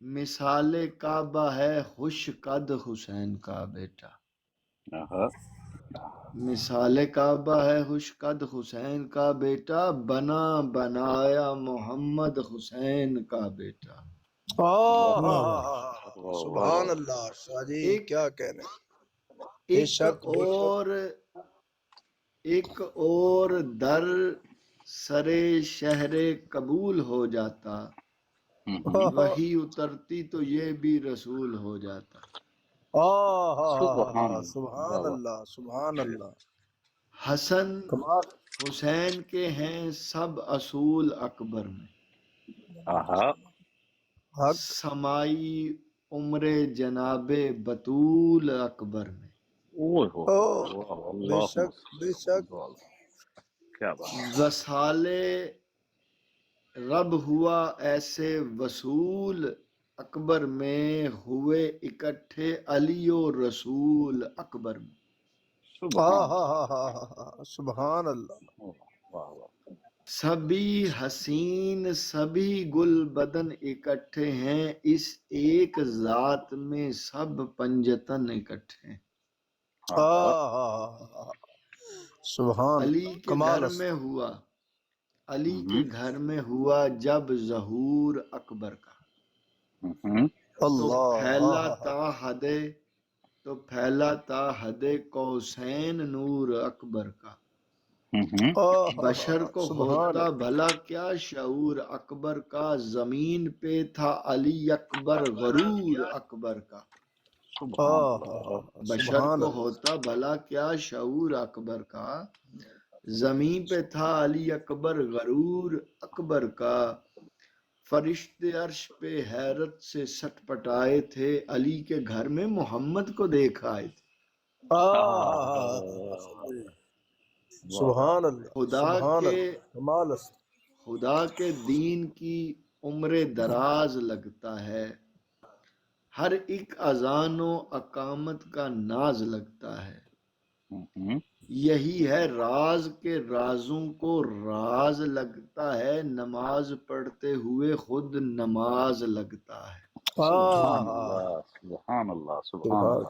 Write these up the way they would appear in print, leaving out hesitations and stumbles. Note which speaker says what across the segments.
Speaker 1: مثال کعبہ ہے خوش قد حسین کا بیٹا، مثال کعبہ ہے خوش قد حسین کا بیٹا، بنا بنایا محمد حسین کا بیٹا۔
Speaker 2: سبحان اللہ شاہ جی، کیا کہہ رہے ہیں؟ بے
Speaker 1: ایک
Speaker 2: شک بے شک۔
Speaker 1: اور در سرے شہر قبول ہو جاتا، وہی اترتی تو یہ بھی رسول ہو جاتا۔
Speaker 2: سبحان اللہ سبحان اللہ۔
Speaker 1: حسن
Speaker 2: کمال۔
Speaker 1: حسین کے ہیں سب اصول اکبر میں،
Speaker 2: حق۔
Speaker 1: سمائی عمر جناب بطول اکبر میں،
Speaker 2: بے شک بے شک۔
Speaker 1: وصال رب ہوا ایسے وصول اکبر میں، ہوئے اکٹھے علی و رسول اکبر میں۔
Speaker 2: سبحان اللہ۔
Speaker 1: سبھی حسین سبھی گل بدن اکٹھے ہیں، اس ایک ذات میں سب پنجتن اکٹھے ہیں۔
Speaker 2: سبحان
Speaker 1: علی
Speaker 2: اللہ،
Speaker 1: کے
Speaker 2: کمال
Speaker 1: گھر میں ہوا، علی کے گھر میں ہوا جب ظہور اکبر کا، تو پھیلا تا حد قوسین نور اکبر کا۔ بشر کو ہوتا بھلا کیا شعور اکبر کا، زمین پہ تھا علی اکبر غرور اکبر کا۔ بشر کو ہوتا بھلا کیا شعور اکبر کا، زمین پہ تھا علی اکبر غرور اکبر کا۔ فرشتے عرش پہ حیرت سے سٹ پٹائے تھے، علی کے گھر میں محمد کو دیکھ آئے تھے۔
Speaker 2: سبحان اللہ سبحان اللہ، کمال است۔
Speaker 1: خدا کے دین کی عمر دراز لگتا ہے، ہر ایک اذان و اقامت کا ناز لگتا ہے۔ یہی ہے راز کے رازوں کو راز لگتا ہے، نماز پڑھتے ہوئے خود نماز لگتا ہے۔
Speaker 3: سبحان اللہ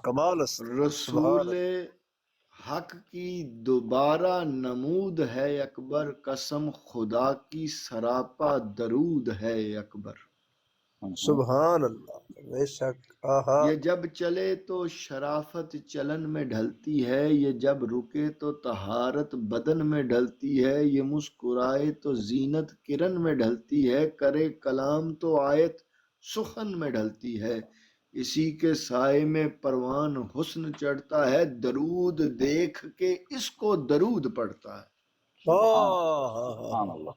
Speaker 2: کمال است۔
Speaker 1: رسول حق کی دوبارہ نمود ہے اکبر، قسم خدا کی سراپا درود ہے اکبر۔
Speaker 2: سبحان اللہ بے شک۔
Speaker 1: یہ جب چلے تو شرافت چلن میں ڈھلتی ہے، یہ جب رکے تو طہارت بدن میں ڈھلتی ہے، یہ مسکرائے تو زینت کرن میں ڈھلتی ہے، کرے کلام تو آیت سخن میں ڈھلتی ہے، اسی کے سائے میں پروان حسن چڑھتا ہے، درود دیکھ کے اس کو درود پڑھتا ہے۔
Speaker 2: سبحان اللہ،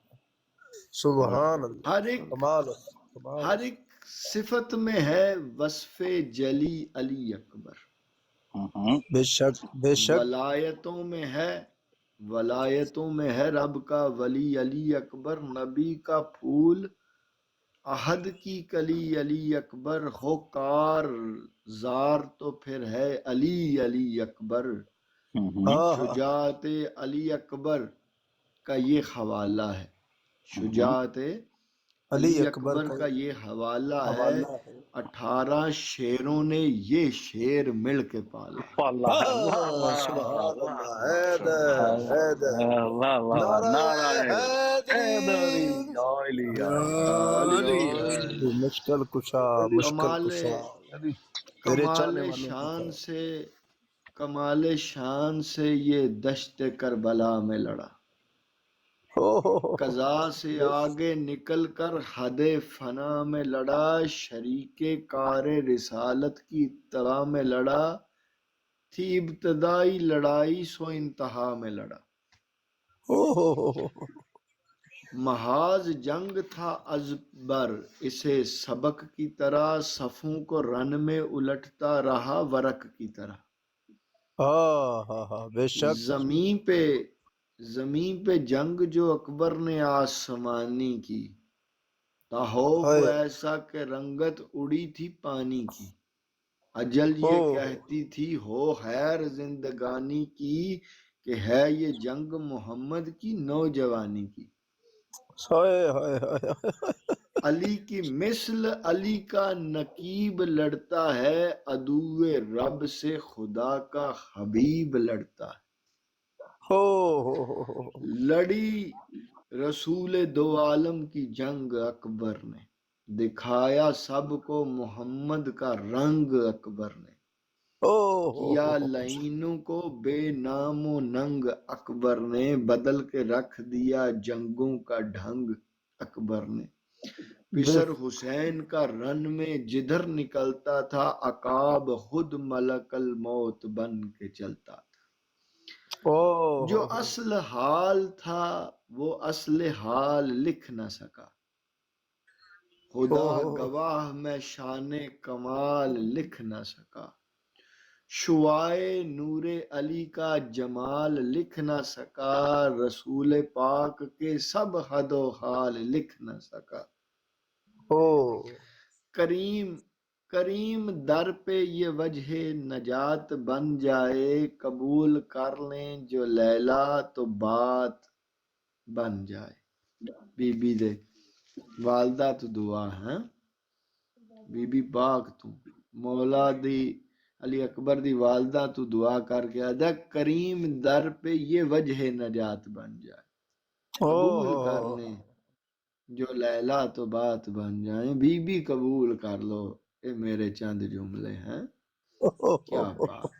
Speaker 1: ہر ایک صفت میں ہے وصف جلی علی اکبر،
Speaker 2: بے شک بے شک۔
Speaker 1: ولایتوں میں ہے رب کا ولی علی اکبر، نبی کا پھول احد کی کلی علی اکبر، ہو کار زار تو پھر ہے علی علی اکبر۔ شجاعت علی اکبر کا یہ حوالہ ہے، شجاعت علی اکبر کا یہ حوالہ ہے، 18 شیروں نے یہ شیر مل کے پالا۔
Speaker 2: سبحان اللہ، حیدر حیدر، نعرہ حیدری، مشکل کشا مشکل کشا، تیرے چاہنے والوں
Speaker 1: کمال شان سے یہ دشت کربلا میں لڑا، قضا سے آگے نکل کر حد فنا میں لڑا، شریک کار رسالت کی ابتدا میں لڑا، تھی ابتدائی لڑائی سو انتہا میں لڑا، محاذ جنگ تھا ازبر اسے سبق کی طرح، صفوں کو رن میں الٹتا رہا ورق کی طرح۔
Speaker 2: بے شک۔
Speaker 1: زمین پہ جنگ جو اکبر نے آسمانی کی، تخوف ایسا کہ رنگت اڑی تھی پانی کی، اجل یہ کہتی تھی ہو خیر زندگانی کی، کہ ہے یہ جنگ محمد کی نوجوانی کی۔ علی کی مثل علی کا نقیب لڑتا ہے، عدو رب سے خدا کا حبیب لڑتا ہے۔ لڑی رسول دو عالم کی جنگ اکبر نے، دکھایا سب کو محمد کا رنگ اکبر نے، کیا لعینوں کو بے نام و ننگ اکبر نے، بدل کے رکھ دیا جنگوں کا ڈھنگ اکبر نے۔ پسر حسین کا رن میں جدھر نکلتا تھا، عقاب خود ملک الموت بن کے چلتا تھا۔ جو اصل حال تھا وہ اصل حال لکھ نہ سکا، خدا گواہ میں شان کمال لکھ نہ سکا، شعائے نور علی کا جمال لکھ نہ سکا، رسول پاک کے سب حد و حال لکھ نہ سکا۔ کریم در پہ یہ وجہ نجات بن جائے، قبول کر لیں جو لیلا تو بات بن جائے۔ بی بی دے والدہ تو دعا ہے، بی بی پاک تو مولا دی علی اکبر دی والدہ تو دعا کر کے آدھا کریم در پہ یہ وجہ نجات بن جائے، قبول کر لیں جو لیلا تو بات بن جائیں۔ بی بی قبول کر لو، اے میرے چند جملے ہیں، کیا بات